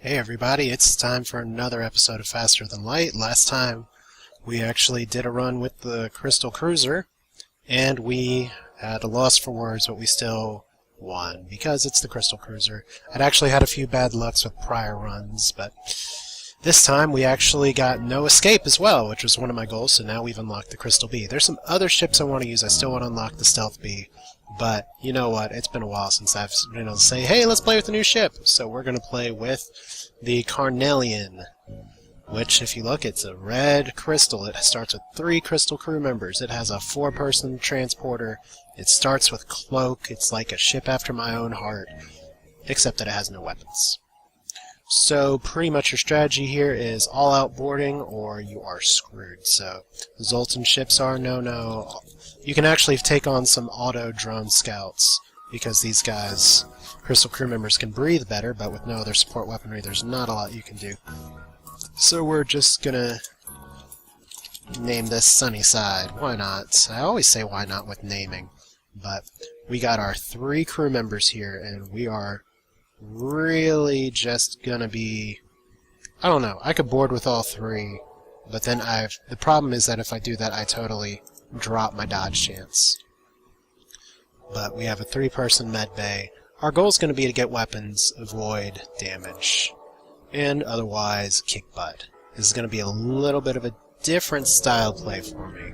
Hey everybody, it's time for another episode of Faster Than Light. Last time we actually did a run with the Crystal Cruiser, and we had a loss for words, but we still won because it's the Crystal Cruiser. I'd actually had a few bad lucks with prior runs, but this time we actually got no escape as well, which was one of my goals, so now we've unlocked the Crystal B. There's some other ships I want to use. I still want to unlock the Stealth B, but you know what? It's been a while since I've been able to say, hey, let's play with a new ship. So we're going to play with the Carnelian, which, if you look, it's a red crystal. It starts with 3 crystal crew members. It has a 4-person transporter. It starts with cloak. It's like a ship after my own heart, except that it has no weapons. So pretty much your strategy here is all-out boarding or you are screwed. So Zoltan ships are no-no. You can actually take on some auto drone scouts because these guys, crystal crew members, can breathe better, but with no other support weaponry there's not a lot you can do. So we're just gonna name this Sunnyside. Why not? I always say why not with naming. But we got our 3 crew members here, and we are really just gonna be... I don't know. I could board with all 3, but then the problem is that if I do that, I totally drop my dodge chance. But we have a 3-person med bay. Our goal is going to be to get weapons, avoid damage, and otherwise kick butt. This is going to be a little bit of a different style play for me.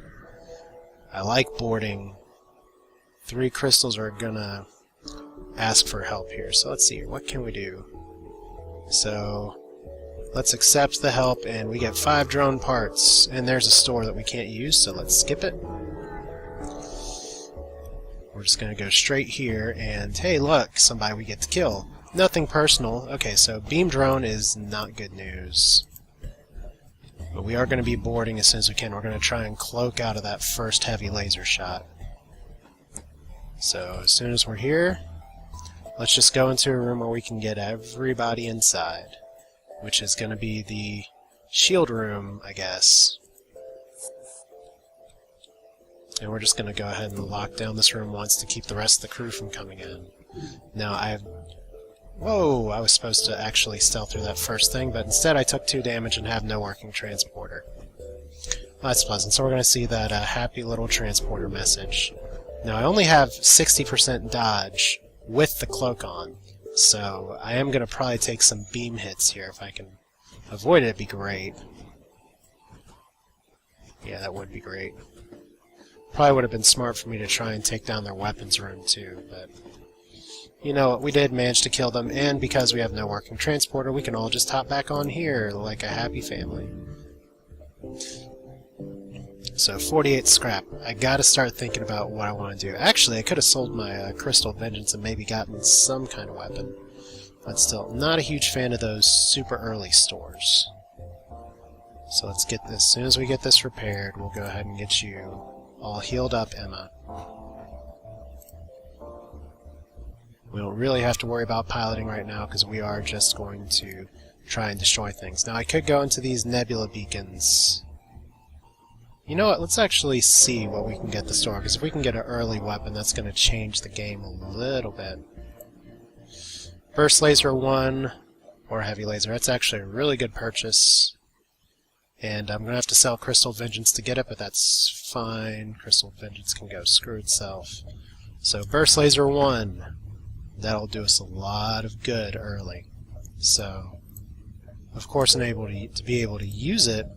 I like boarding. 3 crystals are going to ask for help here. So let's see here. What can we do? So let's accept the help, and we get 5 drone parts. And there's a store that we can't use, so let's skip it. We're just going to go straight here, and hey, look, somebody we get to kill. Nothing personal. Okay, so beam drone is not good news. But we are going to be boarding as soon as we can. We're going to try and cloak out of that first heavy laser shot. So as soon as we're here, let's just go into a room where we can get everybody inside, which is going to be the shield room, I guess. And we're just going to go ahead and lock down this room once to keep the rest of the crew from coming in. Now, whoa, I was supposed to actually stealth through that first thing, but instead I took 2 damage and have no working transporter. Well, that's pleasant. So we're going to see that happy little transporter message. Now, I only have 60% dodge with the cloak on, so I am going to probably take some beam hits here. If I can avoid it, it'd be great. Yeah, that would be great. Probably would have been smart for me to try and take down their weapons room too, but you know what, we did manage to kill them, and because we have no working transporter, we can all just hop back on here like a happy family. So 48 scrap. I gotta start thinking about what I want to do. Actually, I could have sold my Crystal Vengeance and maybe gotten some kind of weapon, but still, not a huge fan of those super early stores. So let's get this. As soon as we get this repaired, we'll go ahead and get you all healed up, Emma. We don't really have to worry about piloting right now because we are just going to try and destroy things. Now I could go into these nebula beacons. You know what, let's actually see what we can get the store, because if we can get an early weapon, that's going to change the game a little bit. Burst laser 1 or heavy laser. That's actually a really good purchase. And I'm going to have to sell Crystal Vengeance to get it, but that's fine. Crystal Vengeance can go screw itself. So Burst Laser 1. That'll do us a lot of good early. So, of course, to be able to use it,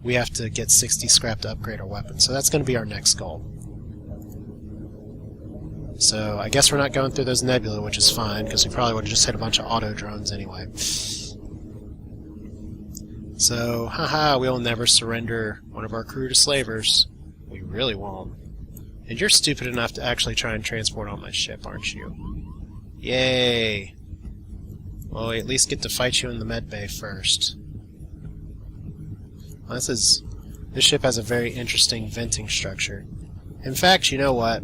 we have to get 60 scrap to upgrade our weapon. So that's going to be our next goal. So I guess we're not going through those nebula, which is fine, because we probably would have just hit a bunch of auto drones anyway. So, haha, we'll never surrender one of our crew to slavers. We really won't. And you're stupid enough to actually try and transport on my ship, aren't you? Yay! Well, we at least get to fight you in the med bay first. Well, this ship has a very interesting venting structure. In fact, you know what?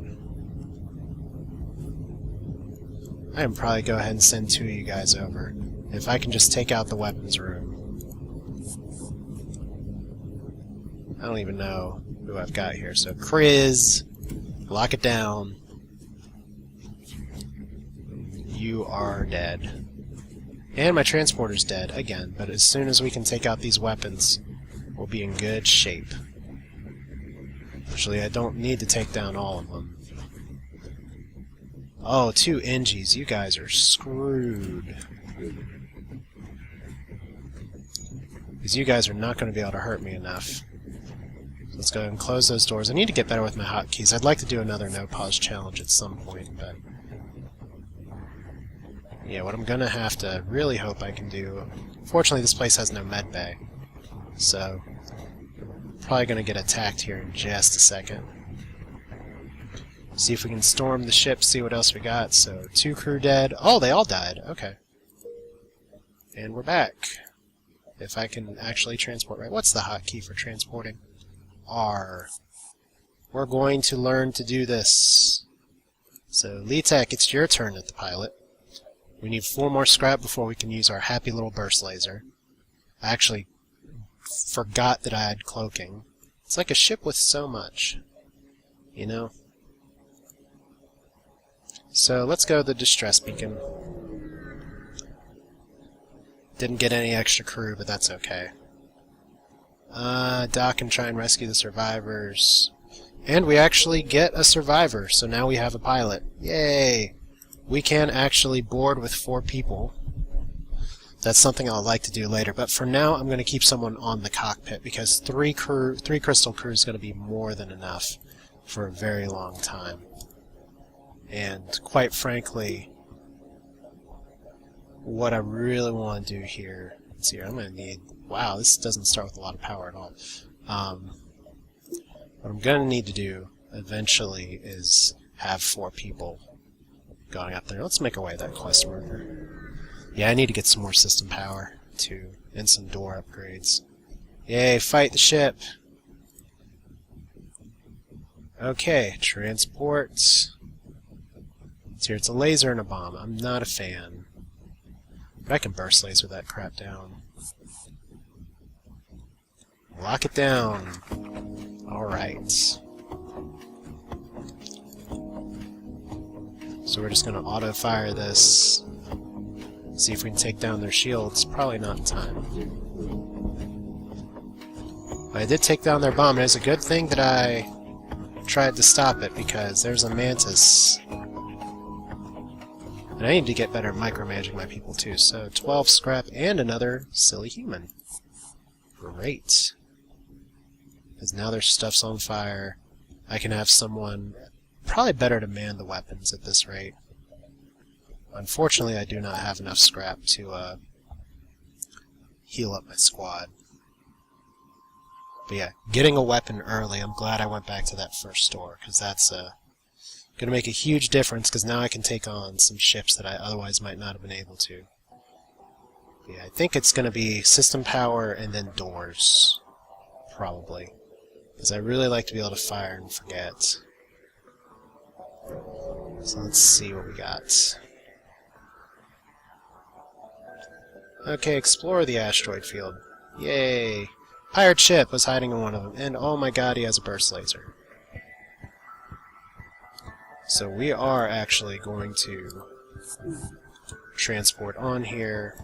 I can probably go ahead and send 2 of you guys over. If I can just take out the weapons room. I don't even know who I've got here. So, Kriz, lock it down. You are dead. And my transporter's dead, again, but as soon as we can take out these weapons, we'll be in good shape. Actually, I don't need to take down all of them. Oh, 2 NGs, you guys are screwed. Because you guys are not going to be able to hurt me enough. So let's go ahead and close those doors. I need to get better with my hotkeys. I'd like to do another no-pause challenge at some point, but... yeah, what I'm going to have to really hope I can do... Fortunately, this place has no med bay, so... probably going to get attacked here in just a second. See if we can storm the ship, see what else we got. So, 2 crew dead. Oh, they all died. Okay. And we're back. If I can actually transport right. What's the hotkey for transporting? R. We're going to learn to do this. So, Litek, it's your turn at the pilot. We need 4 more scrap before we can use our happy little burst laser. I actually forgot that I had cloaking. It's like a ship with so much. You know? So, let's go to the distress beacon. Didn't get any extra crew, but that's okay. Dock and try and rescue the survivors. And we actually get a survivor, so now we have a pilot. Yay! We can actually board with 4 people. That's something I'll like to do later, but for now I'm going to keep someone on the cockpit, because 3 crystal crew is going to be more than enough for a very long time. And quite frankly, what I really want to do here... let's see here, I'm going to need... wow, this doesn't start with a lot of power at all. What I'm going to need to do eventually is have 4 people going up there. Let's make away that quest marker. Yeah, I need to get some more system power, too, and some door upgrades. Yay, fight the ship! Okay, transport. Here, it's a laser and a bomb. I'm not a fan. But I can burst laser that crap down. Lock it down. Alright. So we're just going to auto-fire this. See if we can take down their shields. Probably not in time. But I did take down their bomb, and it's a good thing that I tried to stop it, because there's a mantis. And I need to get better at micromanaging my people too. So 12 scrap and another silly human. Great. Because now their stuff's on fire. I can have someone... probably better to man the weapons at this rate. Unfortunately, I do not have enough scrap to heal up my squad. But yeah, getting a weapon early, I'm glad I went back to that first store, because that's going to make a huge difference, because now I can take on some ships that I otherwise might not have been able to. But yeah, I think it's going to be system power and then doors, probably. Because I really like to be able to fire and forget. So let's see what we got. Okay, explore the asteroid field. Yay! Pirate ship was hiding in one of them, and oh my god, he has a burst laser. So we are actually going to transport on here.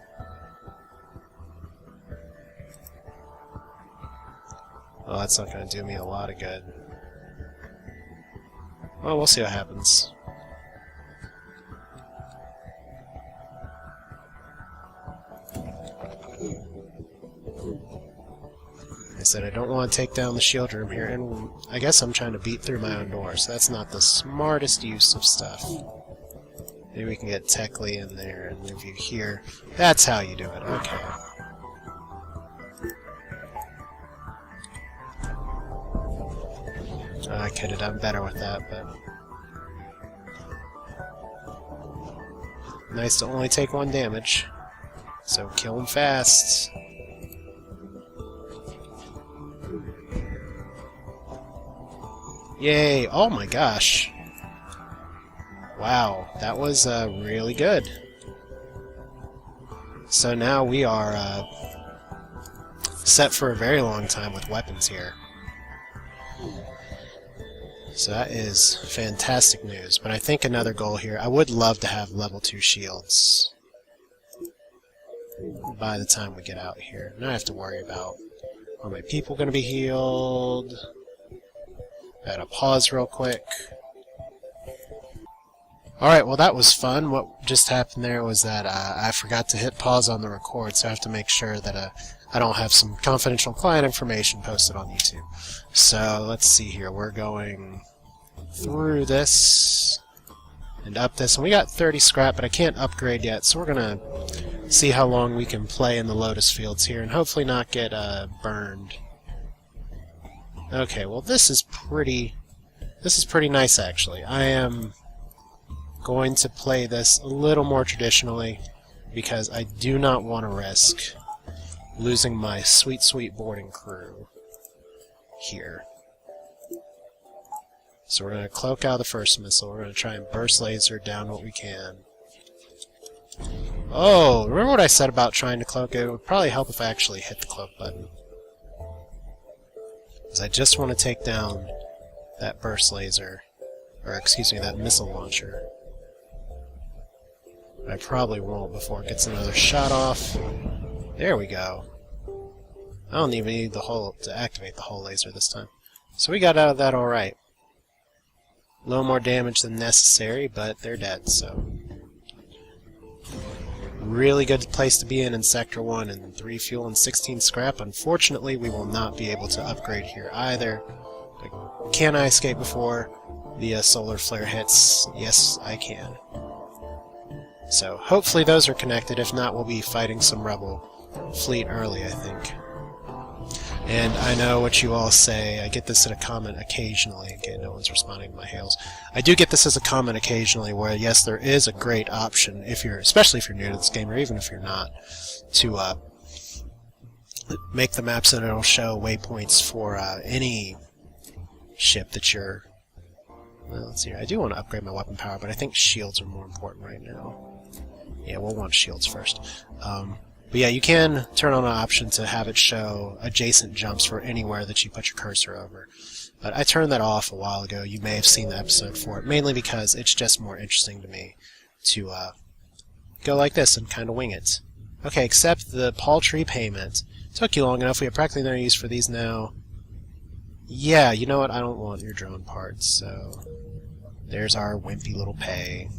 Oh, that's not going to do me a lot of good. Well, we'll see what happens. I said I don't want to take down the shield room here, and I guess I'm trying to beat through my own door, so that's not the smartest use of stuff. Maybe we can get Techly in there and move you here. That's how you do it, okay. I could have done better with that, but... nice to only take 1 damage. So kill him fast. Yay! Oh my gosh! Wow, that was really good. So now we are set for a very long time with weapons here. So that is fantastic news. But I think another goal here, I would love to have level 2 shields. by the time we get out here. Now I have to worry about, are my people going to be healed? I gotta pause real quick. Alright, well that was fun. What just happened there was that I forgot to hit pause on the record, so I have to make sure that I don't have some confidential client information posted on YouTube. So let's see here. We're going through this and up this, and we got 30 scrap, but I can't upgrade yet, so we're gonna see how long we can play in the lotus fields here and hopefully not get burned. Okay, well this is pretty nice actually. I am going to play this a little more traditionally because I do not want to risk losing my sweet boarding crew here. So we're going to cloak out the first missile. We're going to try and burst laser down what we can. Oh, remember what I said about trying to cloak? It would probably help if I actually hit the cloak button. Because I just want to take down that burst laser, or excuse me, that missile launcher. But I probably won't before it gets another shot off. There we go. I don't even need the hull to activate the hull laser this time. So we got out of that alright. A little more damage than necessary, but they're dead, so... Really good place to be in Sector 1, and 3 fuel and 16 scrap. Unfortunately, we will not be able to upgrade here either. But can I escape before the solar flare hits? Yes, I can. So hopefully those are connected. If not, we'll be fighting some rebel fleet early, I think. And I know what you all say. I get this in a comment occasionally. Okay, no one's responding to my hails. I do get this as a comment occasionally where, yes, there is a great option, if you're, especially if you're new to this game, or even if you're not, to make the maps and it'll show waypoints for any ship that you're... Well, let's see here. I do want to upgrade my weapon power, but I think shields are more important right now. Yeah, we'll want shields first. But yeah, you can turn on an option to have it show adjacent jumps for anywhere that you put your cursor over. But I turned that off a while ago. You may have seen the episode for it, mainly because it's just more interesting to me to go like this and kind of wing it. Okay, accept the paltry payment. Took you long enough. We have practically no use for these now. Yeah, you know what? I don't want your drone parts, so there's our wimpy little pay.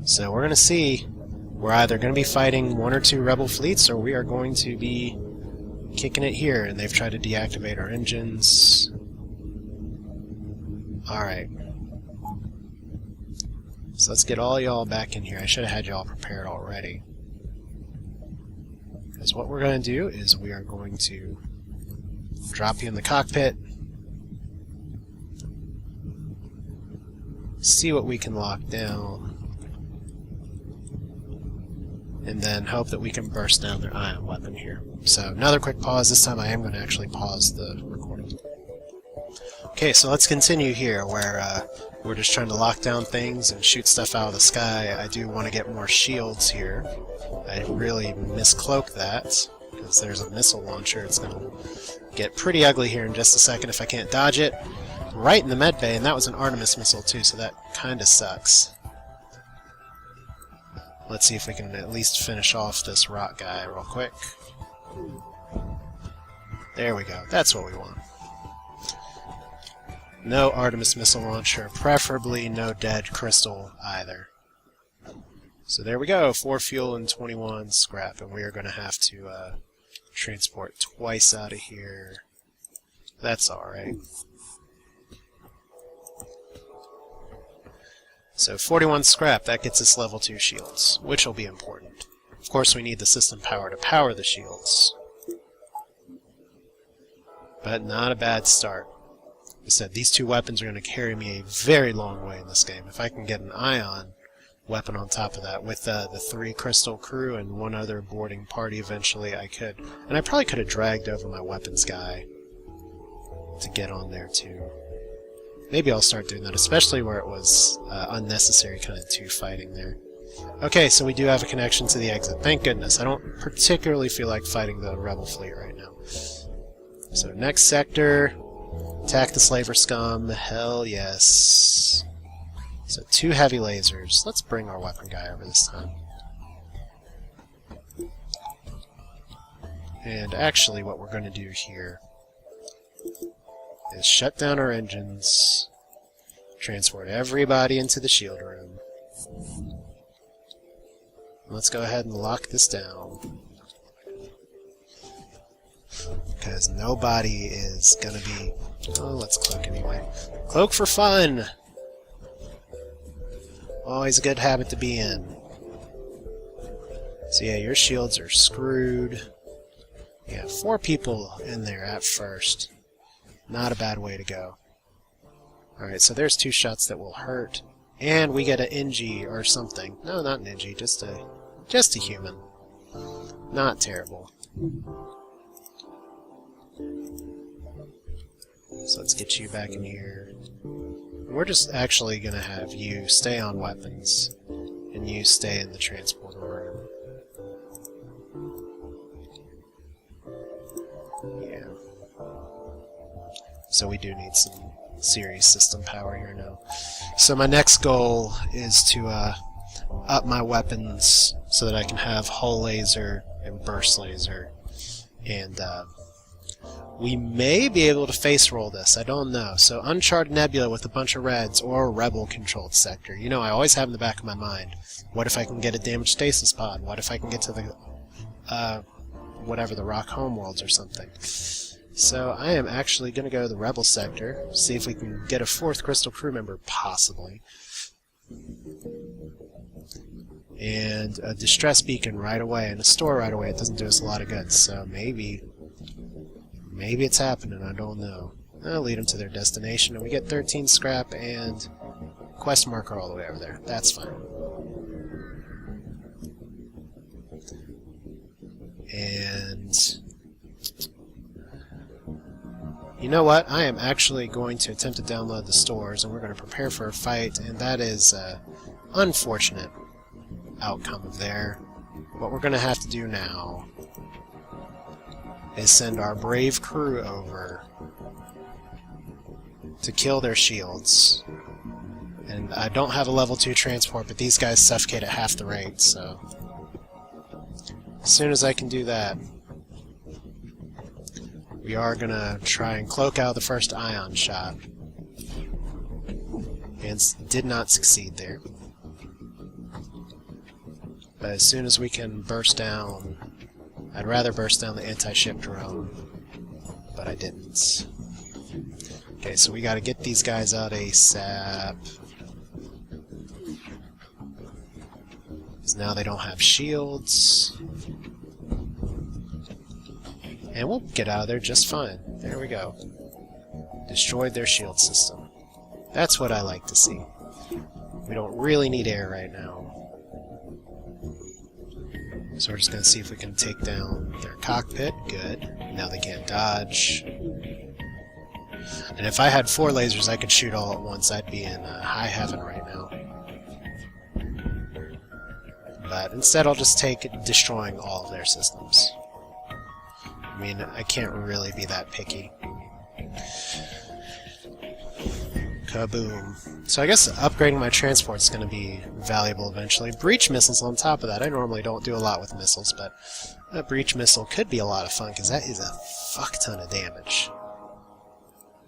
So we're going to see. We're either going to be fighting 1 or 2 rebel fleets, or we are going to be kicking it here, and they've tried to deactivate our engines. Alright. So let's get all y'all back in here. I should have had y'all prepared already. Because what we're going to do is we are going to drop you in the cockpit, see what we can lock down, and then hope that we can burst down their ion weapon here. So another quick pause. This time I am going to actually pause the recording. Okay, so let's continue here where we're just trying to lock down things and shoot stuff out of the sky. I do want to get more shields here. I really miscloaked that because there's a missile launcher. It's going to get pretty ugly here in just a second if I can't dodge it. Right in the med bay, and that was an Artemis missile too, so that kind of sucks. Let's see if we can at least finish off this rock guy real quick. There we go. That's what we want. No Artemis missile launcher, preferably no dead crystal either. So there we go. 4 fuel and 21 scrap, and we are going to have to transport twice out of here. That's alright. So 41 scrap, that gets us level 2 shields, which will be important. Of course we need the system power to power the shields. But not a bad start. Like I said, these 2 weapons are going to carry me a very long way in this game. If I can get an ion weapon on top of that, with the 3 crystal crew and 1 other boarding party eventually, I could. And I probably could have dragged over my weapons guy to get on there too. Maybe I'll start doing that, especially where it was unnecessary kind of 2 fighting there. Okay, so we do have a connection to the exit. Thank goodness. I don't particularly feel like fighting the rebel fleet right now. So next sector, attack the slaver scum. Hell yes. So 2 heavy lasers. Let's bring our weapon guy over this time. And actually what we're going to do here is shut down our engines, transport everybody into the shield room. Let's go ahead and lock this down, because nobody is going to be... Oh, let's cloak anyway. Cloak for fun! Always a good habit to be in. So yeah, your shields are screwed. Yeah, 4 people in there at first. Not a bad way to go. Alright, so there's 2 shots that will hurt. And we get an NG or something. No, not an NG, just a human. Not terrible. So let's get you back in here. We're just actually going to have you stay on weapons, and you stay in the transporter room. Yeah. So we do need some serious system power here now. So my next goal is to up my weapons so that I can have hull laser and burst laser, and we may be able to face roll this, I don't know. So Uncharted Nebula with a bunch of reds, or Rebel controlled sector. You know, I always have in the back of my mind, what if I can get a damaged stasis pod? What if I can get to the whatever, the Rock Homeworlds or something? So I am actually going to go to the Rebel sector, see if we can get a 4th Crystal crew member, possibly. And a distress beacon right away, and a store right away. It doesn't do us a lot of good, so maybe it's happening, I don't know. I'll lead them to their destination, and we get 13 scrap and quest marker all the way over there. That's fine. And you know what? I am actually going to attempt to download the stores, and we're going to prepare for a fight, and that is an unfortunate outcome of there. What we're going to have to do now is send our brave crew over to kill their shields. And I don't have a level 2 transport, but these guys suffocate at half the rate, so as soon as I can do that, we are gonna try and cloak out the first ion shot. And did not succeed there. But as soon as we can burst down, I'd rather burst down the anti-ship drone, but I didn't. Okay, so we gotta get these guys out ASAP. Because now they don't have shields. And we'll get out of there just fine. There we go. Destroyed their shield system. That's what I like to see. We don't really need air right now. So we're just going to see if we can take down their cockpit. Good. Now they can't dodge. And if I had 4 lasers I could shoot all at once, I'd be in high heaven right now. But instead I'll just take destroying all of their systems. I mean, I can't really be that picky. Kaboom. So I guess upgrading my transport is going to be valuable eventually. Breach missiles on top of that. I normally don't do a lot with missiles, but a breach missile could be a lot of fun, because that is a fuck ton of damage.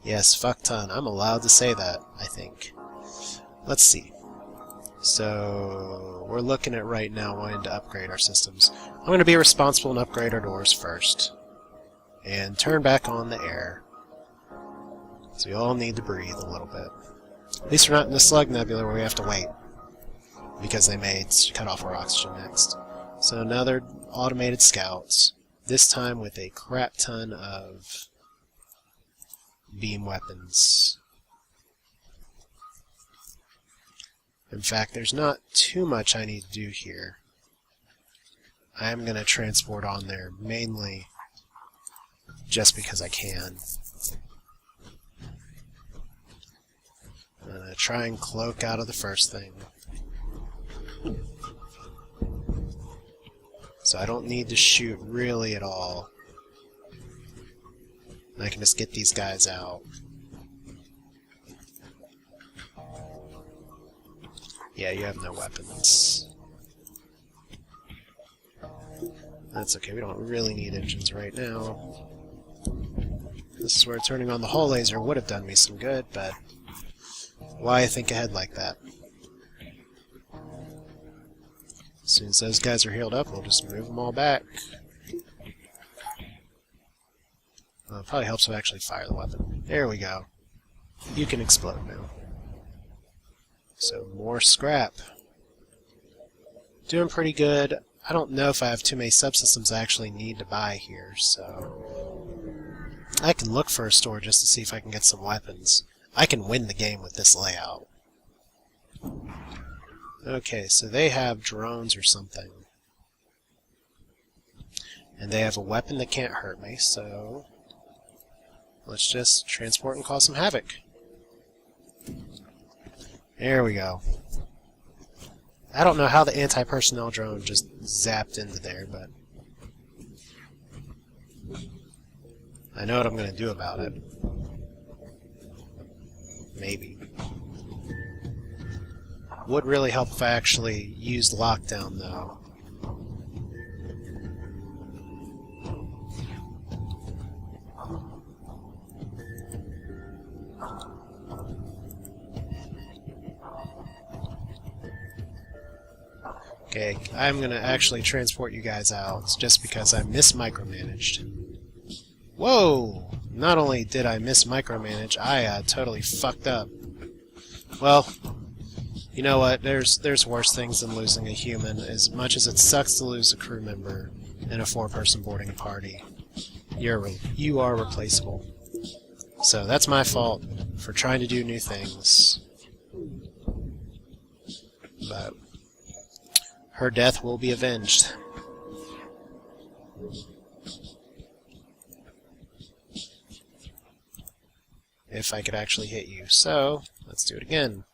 Yes, fuck ton. I'm allowed to say that, I think. Let's see. So we're looking at right now wanting to upgrade our systems. I'm going to be responsible and upgrade our doors first. And turn back on the air. So we all need to breathe a little bit. At least we're not in the Slug Nebula where we have to wait, because they may cut off our oxygen next. So another automated scouts, this time with a crap ton of beam weapons. In fact, there's not too much I need to do here. I am going to transport on there, mainly just because I can. I'm going to try and cloak out of the first thing. So I don't need to shoot really at all. And I can just get these guys out. Yeah, you have no weapons. That's okay, we don't really need engines right now. This is where turning on the hull laser would have done me some good, but why think ahead like that? As soon as those guys are healed up, we'll just move them all back. Well, it probably helps to actually fire the weapon. There we go. You can explode now. So, more scrap. Doing pretty good. I don't know if I have too many subsystems I actually need to buy here, so I can look for a store just to see if I can get some weapons. I can win the game with this layout. Okay, so they have drones or something. And they have a weapon that can't hurt me, so let's just transport and cause some havoc. There we go. I don't know how the anti-personnel drone just zapped into there, but I know what I'm going to do about it. Maybe. Would really help if I actually used lockdown, though. Okay, I'm going to actually transport you guys out, just because I mismicromanaged. Whoa! Not only did I mismicromanage, I totally fucked up. Well, you know what? There's worse things than losing a human. As much as it sucks to lose a crew member in a 4-person boarding party, you are replaceable. So that's my fault for trying to do new things. But her death will be avenged. If I could actually hit you. So, let's do it again.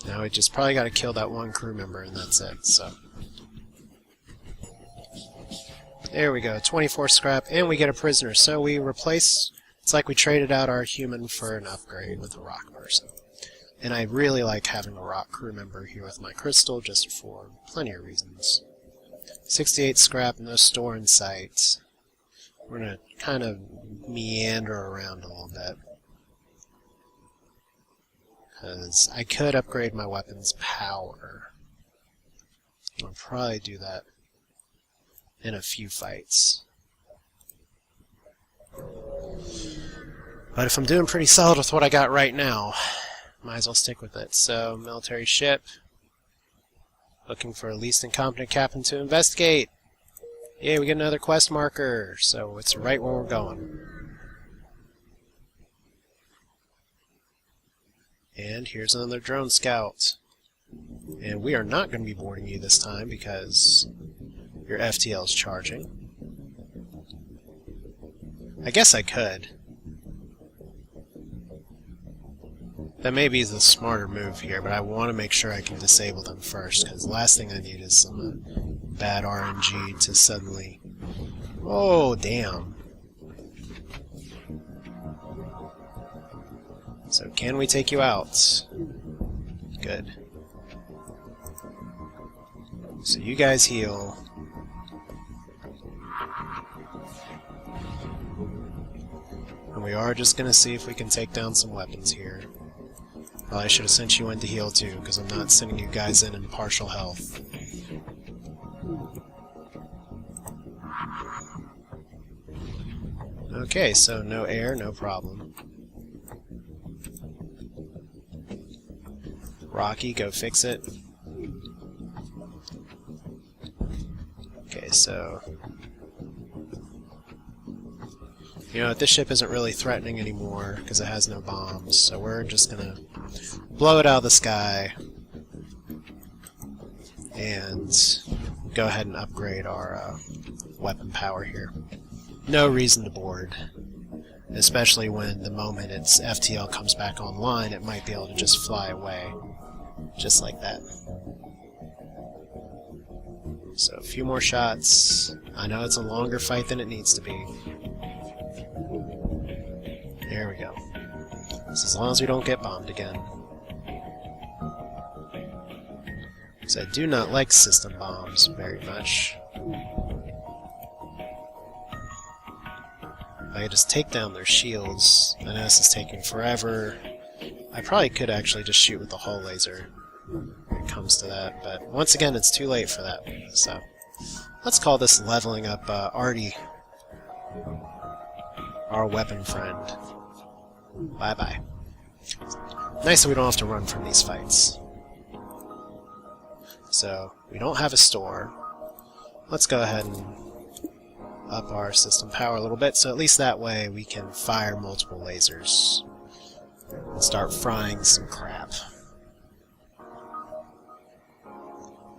Now we just probably got to kill that one crew member and that's it, so. There we go, 24 scrap, and we get a prisoner. So we replace, it's like we traded out our human for an upgrade with a rock person. And I really like having a rock crew member here with my crystal, just for plenty of reasons. 68 scrap, no store in sight. We're going to kind of meander around a little bit. Because I could upgrade my weapon's power. I'll probably do that in a few fights. But if I'm doing pretty solid with what I got right now, might as well stick with it. So, military ship. Looking for a least incompetent captain to investigate. Yeah, we get another quest marker, so it's right where we're going. And here's another drone scout. And we are not going to be boarding you this time because your FTL is charging. I guess I could. That may be the smarter move here, but I want to make sure I can disable them first, because the last thing I need is some bad RNG to suddenly... Oh, damn. So, can we take you out? Good. So, you guys heal. And we are just going to see if we can take down some weapons here. Probably should have sent you in to heal too, because I'm not sending you guys in partial health. Okay, so no air, no problem. Rocky, go fix it. Okay, so... You know what, this ship isn't really threatening anymore because it has no bombs, so we're just gonna blow it out of the sky and go ahead and upgrade our weapon power here. No reason to board, especially when the moment its FTL comes back online, it might be able to just fly away, just like that. So a few more shots. I know it's a longer fight than it needs to be. There we go. So as long as we don't get bombed again. So I do not like system bombs very much. If I could just take down their shields. I know this is taking forever. I probably could actually just shoot with the hull laser when it comes to that, but once again it's too late for that. So let's call this leveling up Artie, our weapon friend. Bye-bye. Nice that we don't have to run from these fights. So, we don't have a store. Let's go ahead and up our system power a little bit, so at least that way we can fire multiple lasers and start frying some crap.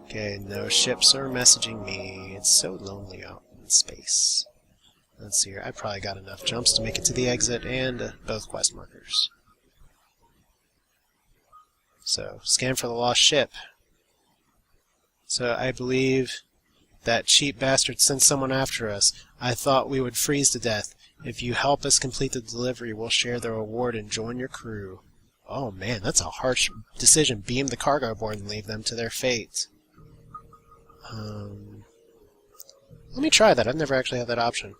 Okay, no ships are messaging me. It's so lonely out in space. Let's see here. I probably got enough jumps to make it to the exit and both quest markers. So, scan for the lost ship. So, I believe that cheap bastard sent someone after us. I thought we would freeze to death. If you help us complete the delivery, we'll share the reward and join your crew. Oh man, that's a harsh decision. Beam the cargo aboard and leave them to their fate. Let me try that. I've never actually had that option.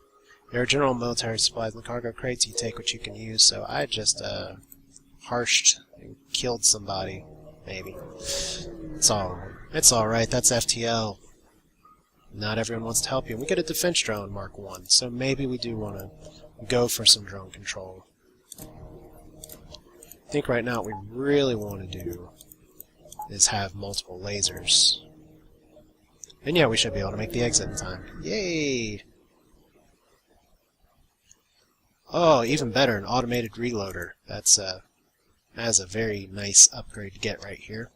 There are general military supplies in the cargo crates. You take what you can use. So I just harshed and killed somebody. Maybe. It's alright. That's FTL. Not everyone wants to help you. We get a defense drone Mark 1, so maybe we do want to go for some drone control. I think right now what we really want to do is have multiple lasers. And yeah, we should be able to make the exit in time. Yay! Oh, even better, an automated reloader. That's a very nice upgrade to get right here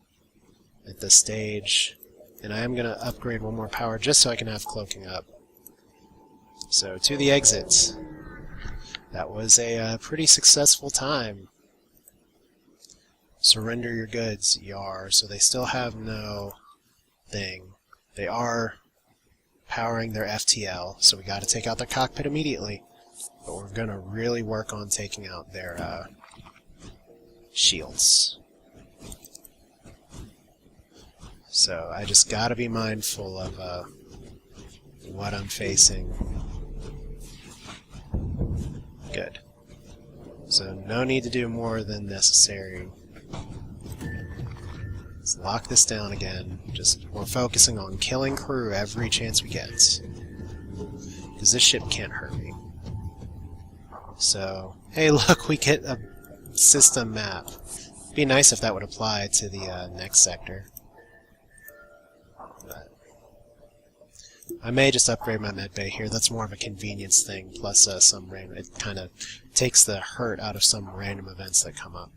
at this stage. And I am going to upgrade one more power just so I can have cloaking up. So, to the exit. That was a pretty successful time. Surrender your goods, yar. So they still have no thing. They are powering their FTL, so we got to take out their cockpit immediately. But we're going to really work on taking out their shields. So I just got to be mindful of what I'm facing. Good. So no need to do more than necessary. Let's lock this down again. We're focusing on killing crew every chance we get. Because this ship can't hurt me. So, hey look, we get a system map. It'd be nice if that would apply to the next sector. But I may just upgrade my medbay here. That's more of a convenience thing, plus some random. It kind of takes the hurt out of some random events that come up.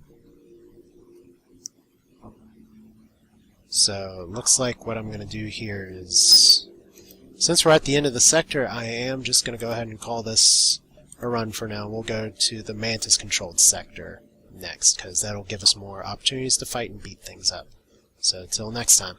So, it looks like what I'm going to do here is, since we're at the end of the sector, I am just going to go ahead and call this a run for now. We'll go to the Mantis-controlled sector next, because that'll give us more opportunities to fight and beat things up. So, till next time.